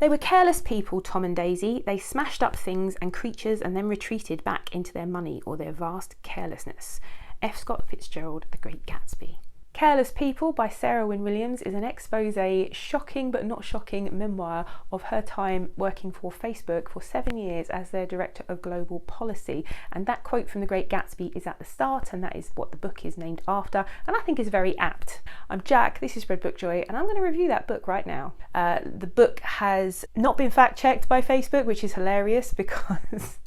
They were careless people, Tom and Daisy. They smashed up things and creatures and then retreated back into their money or their vast carelessness. F. Scott Fitzgerald, The Great Gatsby. Careless People by Sarah Wynn-Williams is an exposé, shocking but not shocking memoir of her time working for Facebook for 7 years as their Director of Global Policy. And that quote from The Great Gatsby is at the start, and that is what the book is named after, and I think is very apt. I'm Jack, this is Red Book Joy, and I'm going to review that book right now. The book has not been fact-checked by Facebook, which is hilarious because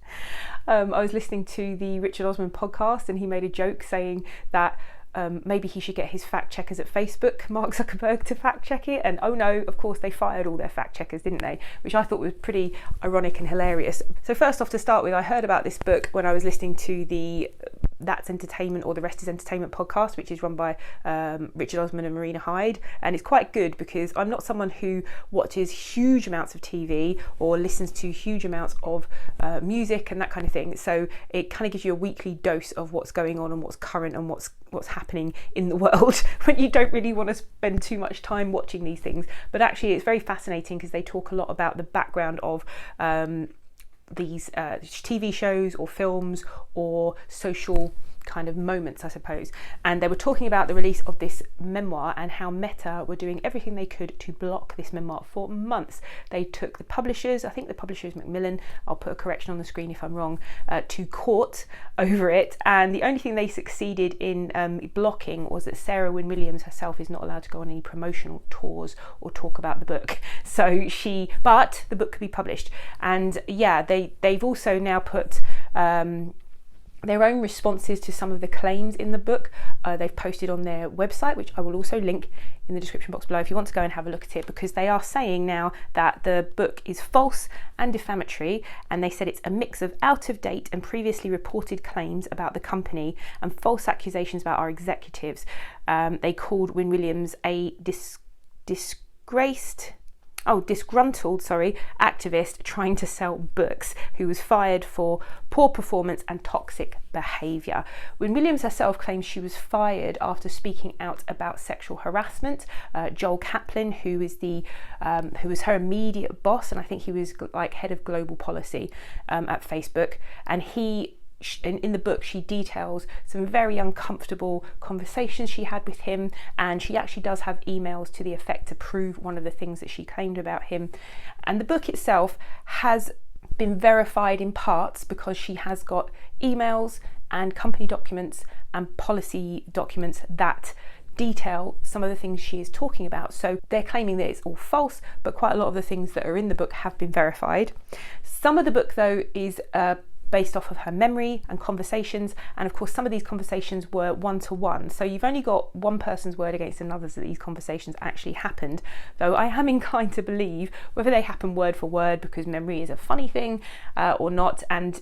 I was listening to the Richard Osman podcast and he made a joke saying that maybe he should get his fact checkers at Facebook, Mark Zuckerberg, to fact check it. And oh no, of course they fired all their fact checkers, didn't they? Which I thought was pretty ironic and hilarious. So first off, to start with, I heard about this book when I was listening to the That's Entertainment or The Rest is Entertainment podcast, which is run by Richard Osman and Marina Hyde. And it's quite good because I'm not someone who watches huge amounts of TV or listens to huge amounts of music and that kind of thing. So it kind of gives you a weekly dose of what's going on and what's current and what's happening in the world when you don't really want to spend too much time watching these things. But actually it's very fascinating because they talk a lot about the background of these TV shows or films or social kind of moments, I suppose. And they were talking about the release of this memoir and how Meta were doing everything they could to block this memoir for months. They took the publishers, I think the publisher is Macmillan, I'll put a correction on the screen if I'm wrong, to court over it. And the only thing they succeeded in blocking was that Sarah Wynn-Williams herself is not allowed to go on any promotional tours or talk about the book. But the book could be published. And yeah, they've also now put their own responses to some of the claims in the book. They've posted on their website, which I will also link in the description box below if you want to go and have a look at it, because they are saying now that the book is false and defamatory, and they said it's a mix of out-of-date and previously reported claims about the company and false accusations about our executives. They called Wynn-Williams a disgruntled activist trying to sell books who was fired for poor performance and toxic behaviour. Wynn-Williams herself claims she was fired after speaking out about sexual harassment. Joel Kaplan, who was her immediate boss, and I think he was like head of global policy at Facebook, and in the book she details some very uncomfortable conversations she had with him, and she actually does have emails to the effect to prove one of the things that she claimed about him. And the book itself has been verified in parts because she has got emails and company documents and policy documents that detail some of the things she is talking about. So they're claiming that it's all false, but quite a lot of the things that are in the book have been verified. Some of the book though is based off of her memory and conversations, and of course some of these conversations were one-to-one, so you've only got one person's word against another's that these conversations actually happened, though I am inclined to believe whether they happen word for word, because memory is a funny thing, or not. And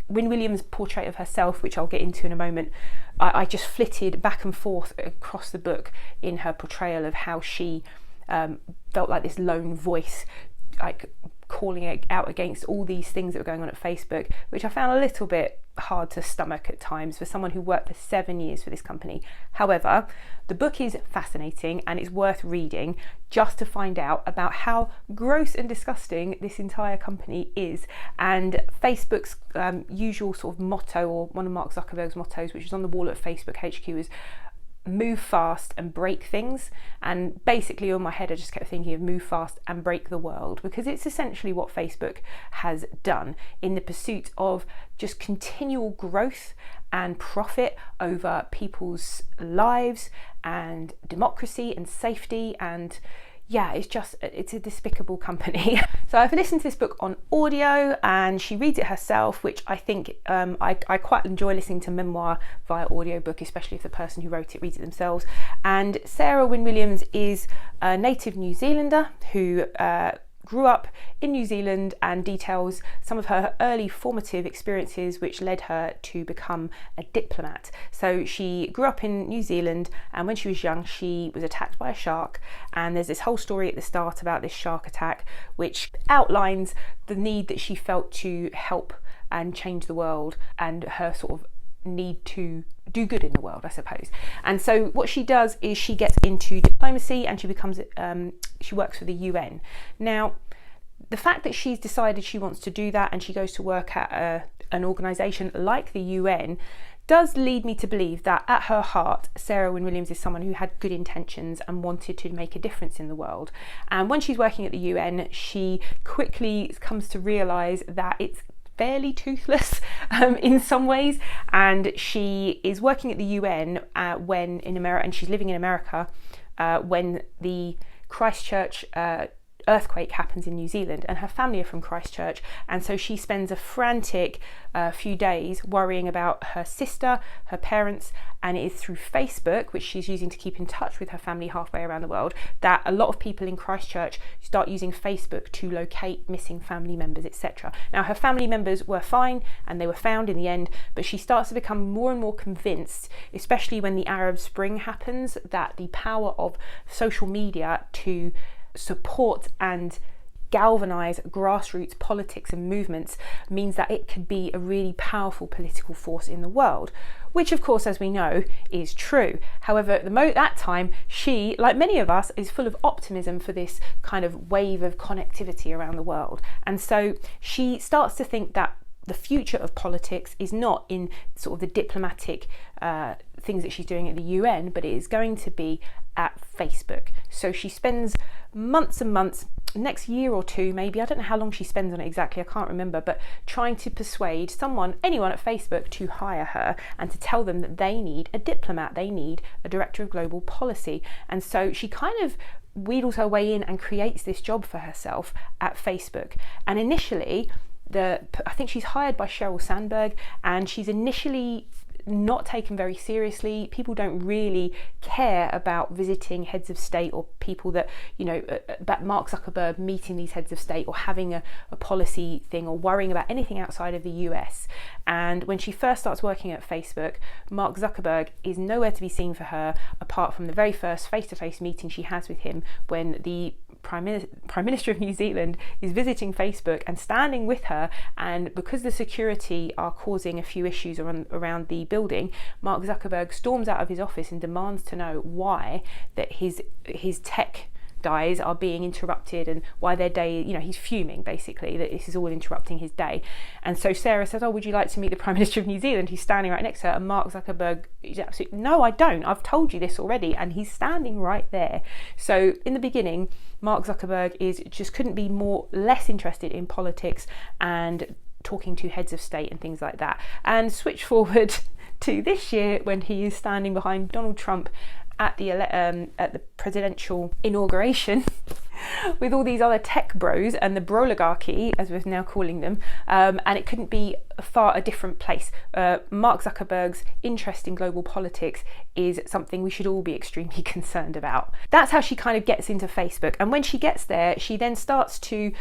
Wynn-Williams' portrait of herself, which I'll get into in a moment, I just flitted back and forth across the book in her portrayal of how she felt like this lone voice, like calling it out against all these things that were going on at Facebook, which I found a little bit hard to stomach at times for someone who worked for 7 years for this company. However, the book is fascinating and it's worth reading just to find out about how gross and disgusting this entire company is. And Facebook's usual sort of motto, or one of Mark Zuckerberg's mottos, which is on the wall at Facebook HQ, is move fast and break things. And basically in my head I just kept thinking of move fast and break the world, because it's essentially what Facebook has done in the pursuit of just continual growth and profit over people's lives and democracy and safety. And yeah, it's a despicable company. So I've listened to this book on audio and she reads it herself, which I think I quite enjoy listening to memoir via audiobook, especially if the person who wrote it reads it themselves. And Sarah Wynn-Williams is a native New Zealander who grew up in New Zealand and details some of her early formative experiences which led her to become a diplomat. So she grew up in New Zealand, and when she was young she was attacked by a shark, and there's this whole story at the start about this shark attack which outlines the need that she felt to help and change the world, and her sort of need to do good in the world, I suppose. And so what she does is she gets into diplomacy, and she becomes she works for the UN. Now, the fact that she's decided she wants to do that and she goes to work at an organisation like the UN does lead me to believe that at her heart, Sarah Wynn-Williams is someone who had good intentions and wanted to make a difference in the world. And when she's working at the UN, she quickly comes to realise that it's fairly toothless in some ways, and she is working at the UN when in America, and she's living in America when the Christchurch earthquake happens in New Zealand, and her family are from Christchurch, and so she spends a frantic few days worrying about her sister, her parents, and it is through Facebook, which she's using to keep in touch with her family halfway around the world, that a lot of people in Christchurch start using Facebook to locate missing family members, etc. Now, her family members were fine and they were found in the end, but she starts to become more and more convinced, especially when the Arab Spring happens, that the power of social media to support and galvanise grassroots politics and movements means that it could be a really powerful political force in the world, which of course, as we know, is true. However, at that time, she, like many of us, is full of optimism for this kind of wave of connectivity around the world. And so she starts to think that the future of politics is not in sort of the diplomatic things that she's doing at the UN, but it is going to be at Facebook. So she spends months and months, next year or two maybe, I don't know how long she spends on it exactly, I can't remember, but trying to persuade anyone at Facebook to hire her and to tell them that they need a diplomat, they need a director of global policy. And so she kind of wheedles her way in and creates this job for herself at Facebook. And initially, I think she's hired by Sheryl Sandberg, and she's initially not taken very seriously. People don't really care about visiting heads of state or people that, about Mark Zuckerberg meeting these heads of state or having a policy thing or worrying about anything outside of the US. And when she first starts working at Facebook, Mark Zuckerberg is nowhere to be seen for her, apart from the very first face-to-face meeting she has with him when the Prime Minister of New Zealand is visiting Facebook and standing with her, and because the security are causing a few issues around the building, Mark Zuckerberg storms out of his office and demands to know why that his tech guys are being interrupted and why their day, he's fuming basically that this is all interrupting his day. And so Sarah says, oh, would you like to meet the Prime Minister of New Zealand? He's standing right next to her, and Mark Zuckerberg is absolutely, no, I don't, I've told you this already, and he's standing right there. So in the beginning, Mark Zuckerberg just couldn't be less interested in politics and talking to heads of state and things like that. And switch forward to this year when he is standing behind Donald Trump at the presidential inauguration with all these other tech bros and the broligarchy, as we're now calling them, and it couldn't be a different place. Mark Zuckerberg's interest in global politics is something we should all be extremely concerned about. That's how she kind of gets into Facebook, and when she gets there, she then starts to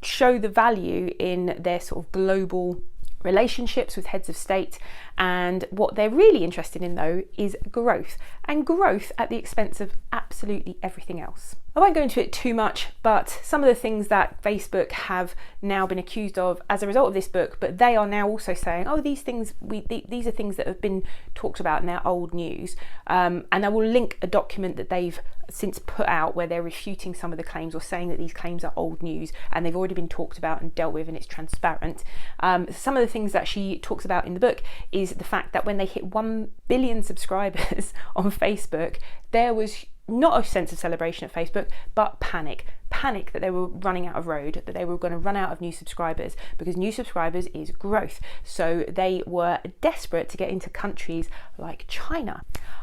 show the value in their sort of global relationships with heads of state, and what they're really interested in though is growth, and growth at the expense of absolutely everything else. I won't go into it too much, but some of the things that Facebook have now been accused of as a result of this book, but they are now also saying, oh, these are things that have been talked about and they're old news. And I will link a document that they've since put out where they're refuting some of the claims or saying that these claims are old news and they've already been talked about and dealt with and it's transparent. Some of the things that she talks about in the book is the fact that when they hit 1 billion subscribers on Facebook, there was not a sense of celebration at Facebook, but panic that they were running out of road, that they were going to run out of new subscribers, because new subscribers is growth. So they were desperate to get into countries like China.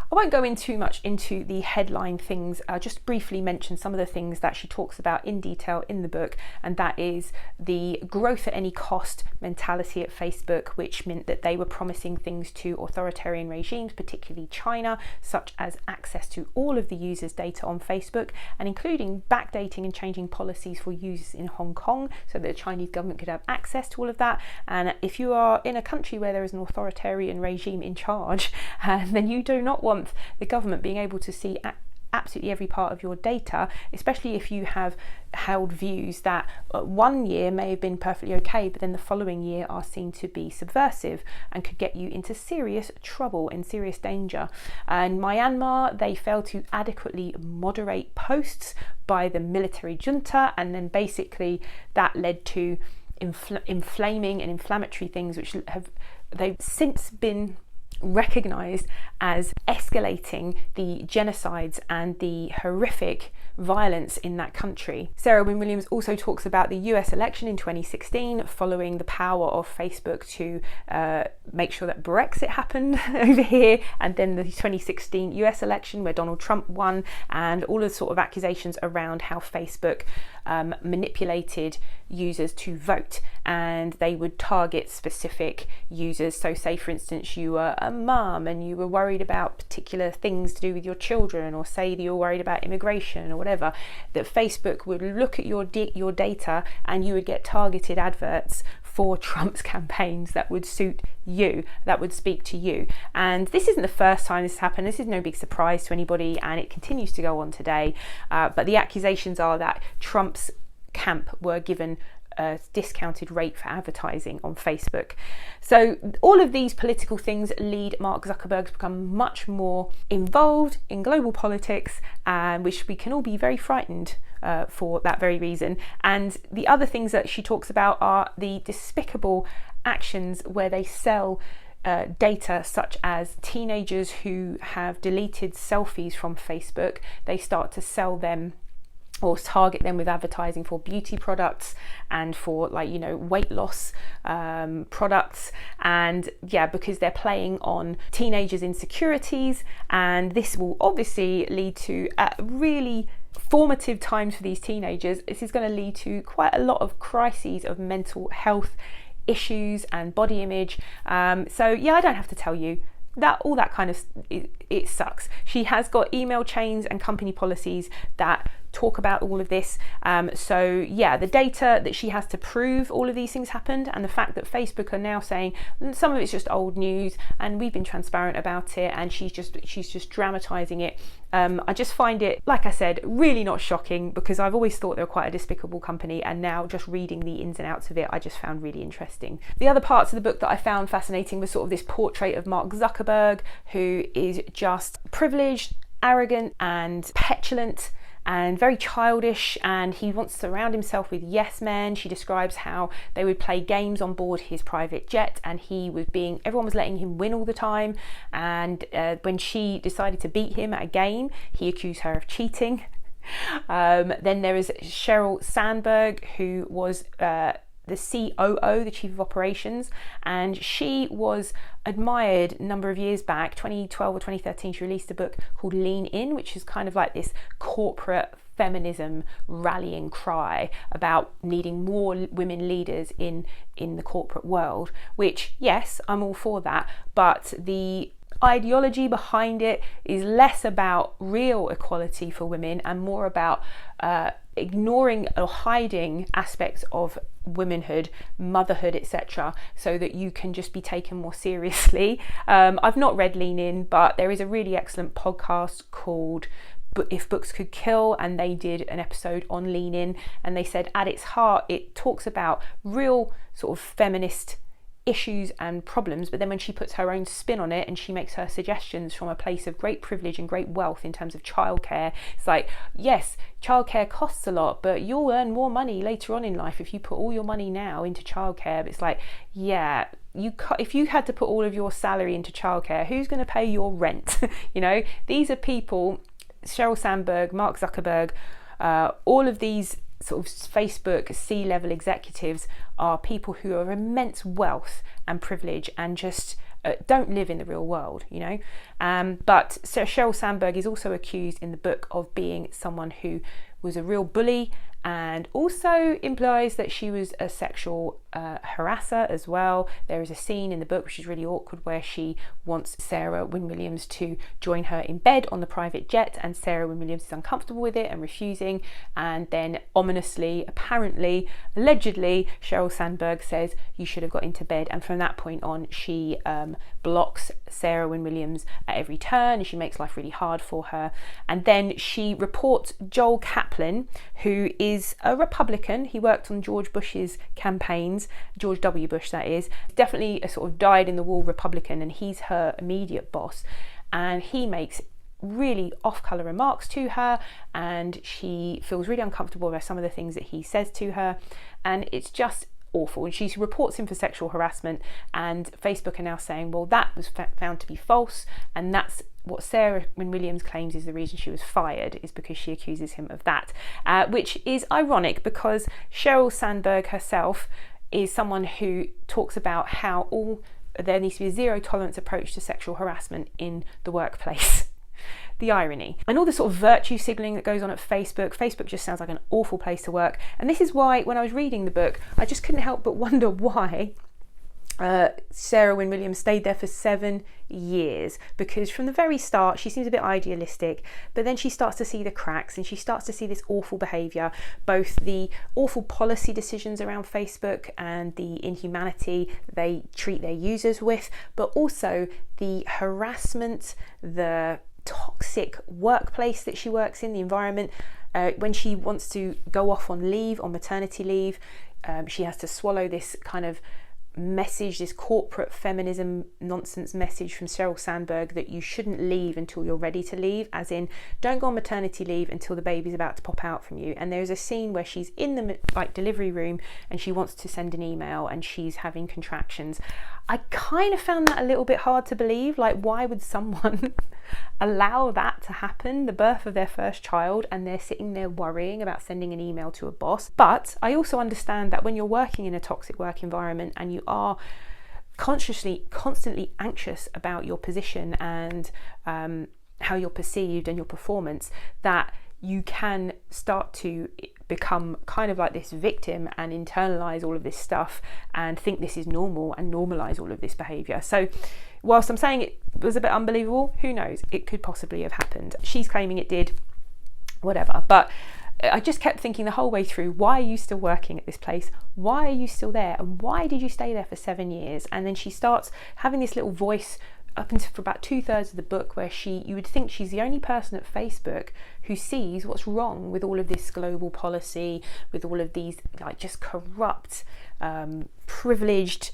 I won't go in too much into the headline things, just briefly mention some of the things that she talks about in detail in the book, and that is the growth at any cost mentality at Facebook, which meant that they were promising things to authoritarian regimes, particularly China, such as access to all of the users' data on Facebook, and including backdating and changing policies for users in Hong Kong so that the Chinese government could have access to all of that. And if you are in a country where there is an authoritarian regime in charge, then you do not want the government being able to see absolutely every part of your data, especially if you have held views that 1 year may have been perfectly okay, but then the following year are seen to be subversive and could get you into serious trouble and serious danger. In Myanmar, they failed to adequately moderate posts by the military junta, and then basically that led to inflaming and inflammatory things, which they've since been recognised as escalating the genocides and the horrific violence in that country. Sarah Wynn-Williams also talks about the US election in 2016, following the power of Facebook to make sure that Brexit happened over here, and then the 2016 US election where Donald Trump won, and all of the sort of accusations around how Facebook manipulated users to vote, and they would target specific users. So say for instance you were a mum and you were worried about particular things to do with your children, or say that you're worried about immigration or whatever, that Facebook would look at your data and you would get targeted adverts for Trump's campaigns that would suit you, that would speak to you. And this isn't the first time this has happened. This is no big surprise to anybody, and it continues to go on today. But the accusations are that Trump's camp were given a discounted rate for advertising on Facebook. So all of these political things lead Mark Zuckerberg to become much more involved in global politics, which we can all be very frightened for that very reason. And the other things that she talks about are the despicable actions where they sell data, such as teenagers who have deleted selfies from Facebook. They start to sell them or target them with advertising for beauty products and for weight loss products, and because they're playing on teenagers' insecurities, and this will obviously lead to really formative times for these teenagers. This is going to lead to quite a lot of crises of mental health issues and body image. I don't have to tell you that all that kind of it sucks. She has got email chains and company policies that talk about all of this. The data that she has to prove all of these things happened, and the fact that Facebook are now saying some of it's just old news and we've been transparent about it, and she's just dramatizing it. I just find it, like I said, really not shocking, because I've always thought they were quite a despicable company, and now just reading the ins and outs of it I just found really interesting. The other parts of the book that I found fascinating was sort of this portrait of Mark Zuckerberg, who is just privileged, arrogant and petulant and very childish, and he wants to surround himself with yes men. She describes how they would play games on board his private jet, and everyone was letting him win all the time, and when she decided to beat him at a game, he accused her of cheating. Then there is Sheryl Sandberg, who was the COO, the Chief of Operations, and she was admired a number of years back, 2012 or 2013, she released a book called Lean In, which is kind of like this corporate feminism rallying cry about needing more women leaders in the corporate world, which, yes, I'm all for that, but the ideology behind it is less about real equality for women and more about ignoring or hiding aspects of womanhood, motherhood, etc., so that you can just be taken more seriously. I've not read Lean In, but there is a really excellent podcast called If Books Could Kill, and they did an episode on Lean In, and they said at its heart it talks about real sort of feminist issues and problems, but then when she puts her own spin on it and she makes her suggestions from a place of great privilege and great wealth in terms of childcare, it's like, yes, childcare costs a lot, but you'll earn more money later on in life if you put all your money now into childcare. But it's like, yeah, if you had to put all of your salary into childcare, who's going to pay your rent? These are people, Sheryl Sandberg, Mark Zuckerberg, all of these sort of Facebook C-level executives are people who are immense wealth and privilege and just don't live in the real world, but Sheryl Sandberg is also accused in the book of being someone who was a real bully, and also implies that she was a sexual harasser as well. There is a scene in the book which is really awkward where she wants Sarah Wynn-Williams to join her in bed on the private jet, and Sarah Wynn-Williams is uncomfortable with it and refusing, and then ominously, apparently, allegedly, Sheryl Sandberg says you should have got into bed, and from that point on she blocks Sarah Wynn-Williams at every turn, and she makes life really hard for her. And then she reports Joel Kaplan, who is a Republican. He worked on George Bush's campaigns, George W. Bush that is, definitely a sort of dyed-in-the-wool Republican, and he's her immediate boss. And he makes really off-colour remarks to her, and she feels really uncomfortable about some of the things that he says to her, and it's just awful. And she reports him for sexual harassment, and Facebook are now saying, well, that was found to be false, and that's what Sarah Wynn-Williams claims is the reason she was fired, is because she accuses him of that, which is ironic because Sheryl Sandberg herself is someone who talks about how there needs to be a zero tolerance approach to sexual harassment in the workplace. The irony and all the sort of virtue signalling that goes on at Facebook just sounds like an awful place to work. And this is why when I was reading the book, I just couldn't help but wonder why Sarah Wynn-Williams stayed there for 7 years, because from the very start she seems a bit idealistic, but then she starts to see the cracks and she starts to see this awful behaviour, both the awful policy decisions around Facebook and the inhumanity they treat their users with, but also the harassment, the toxic workplace that she works in, the environment. When she wants to go off on leave, on maternity leave, she has to swallow this kind of message, this corporate feminism nonsense message from Sheryl Sandberg that you shouldn't leave until you're ready to leave, as in don't go on maternity leave until the baby's about to pop out from you. And there's a scene where she's in the delivery room and she wants to send an email and she's having contractions. I kind of found that a little bit hard to believe. Like, why would someone allow that to happen, the birth of their first child, and they're sitting there worrying about sending an email to a boss? But I also understand that when you're working in a toxic work environment and you are constantly anxious about your position and how you're perceived and your performance, that you can start to become kind of like this victim and internalize all of this stuff and think this is normal and normalize all of this behavior. So whilst I'm saying it was a bit unbelievable, who knows, it could possibly have happened. She's claiming it did, whatever. But I just kept thinking the whole way through, why are you still working at this place? Why are you still there? And why did you stay there for 7 years? And then she starts having this little voice up until for about 2/3 of the book where you would think she's the only person at Facebook who sees what's wrong with all of this global policy, with all of these just corrupt, privileged,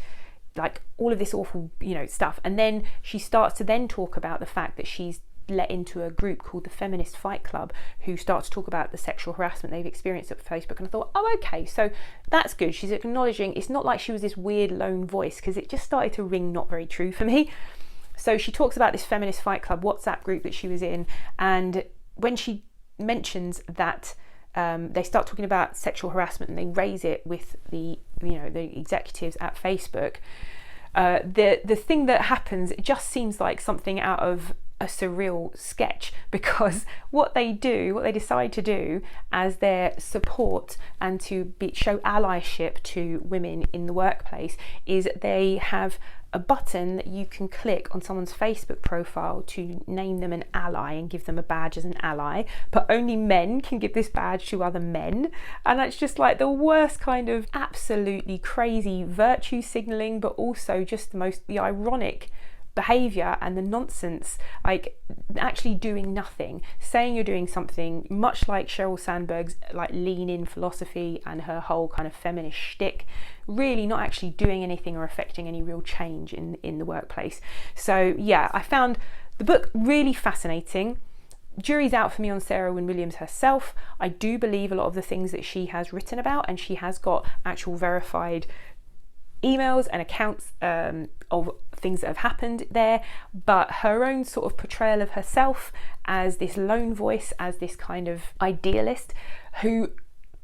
all of this awful, stuff. And then she starts to then talk about the fact that she's let into a group called the Feminist Fight Club, who start to talk about the sexual harassment they've experienced at Facebook. And I thought, oh, okay, so that's good. She's acknowledging it's not like she was this weird lone voice, because it just started to ring not very true for me. So she talks about this Feminist Fight Club WhatsApp group that she was in, and when she mentions that they start talking about sexual harassment and they raise it with the executives at Facebook, the thing that happens, it just seems like something out of a surreal sketch, because what they decide to do as their support and to show allyship to women in the workplace is they have a button that you can click on someone's Facebook profile to name them an ally and give them a badge as an ally, but only men can give this badge to other men. And that's just like the worst kind of absolutely crazy virtue signaling, but also just the ironic behavior and the nonsense, actually doing nothing, saying you're doing something, much like Sheryl Sandberg's lean in philosophy and her whole kind of feminist shtick, really not actually doing anything or affecting any real change in the workplace. So yeah, I found the book really fascinating. Jury's out for me on Sarah Wynn-Williams herself. I do believe a lot of the things that she has written about, and she has got actual verified emails and accounts of things that have happened there, but her own sort of portrayal of herself as this lone voice, as this kind of idealist who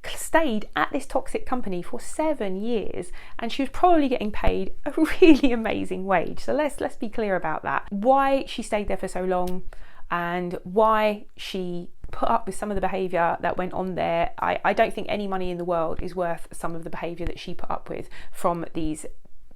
stayed at this toxic company for 7 years, and she was probably getting paid a really amazing wage. So let's be clear about that. Why she stayed there for so long and why she put up with some of the behaviour that went on there. I don't think any money in the world is worth some of the behaviour that she put up with from these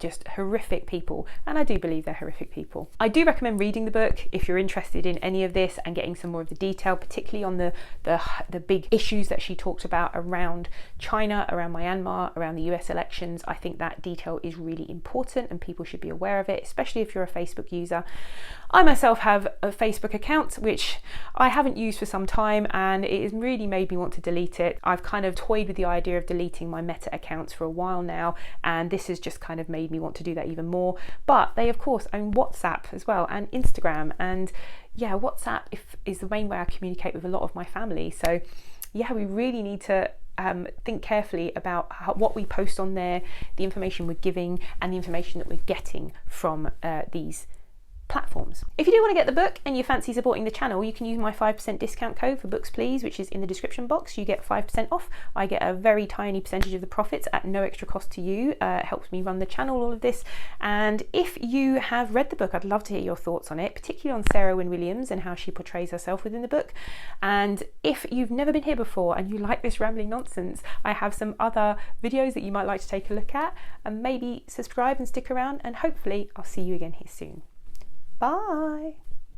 just horrific people, and I do believe they're horrific people. I do recommend reading the book if you're interested in any of this and getting some more of the detail, particularly on the big issues that she talked about around China, around Myanmar, around the US elections. I think that detail is really important and people should be aware of it, especially if you're a Facebook user. I myself have a Facebook account which I haven't used for some time, and it has really made me want to delete it. I've kind of toyed with the idea of deleting my Meta accounts for a while now, and this has just kind of made me want to do that even more. But they of course own WhatsApp as well, and Instagram, and yeah, WhatsApp is the main way I communicate with a lot of my family. So yeah, we really need to think carefully about what we post on there, the information we're giving, and the information that we're getting from these platforms. If you do want to get the book and you fancy supporting the channel, you can use my 5% discount code for Books Please, which is in the description box. You get 5% off. I get a very tiny percentage of the profits at no extra cost to you. It helps me run the channel, all of this. And if you have read the book, I'd love to hear your thoughts on it, particularly on Sarah Wynn-Williams and how she portrays herself within the book. And if you've never been here before and you like this rambling nonsense, I have some other videos that you might like to take a look at, and maybe subscribe and stick around, and hopefully I'll see you again here soon. Bye.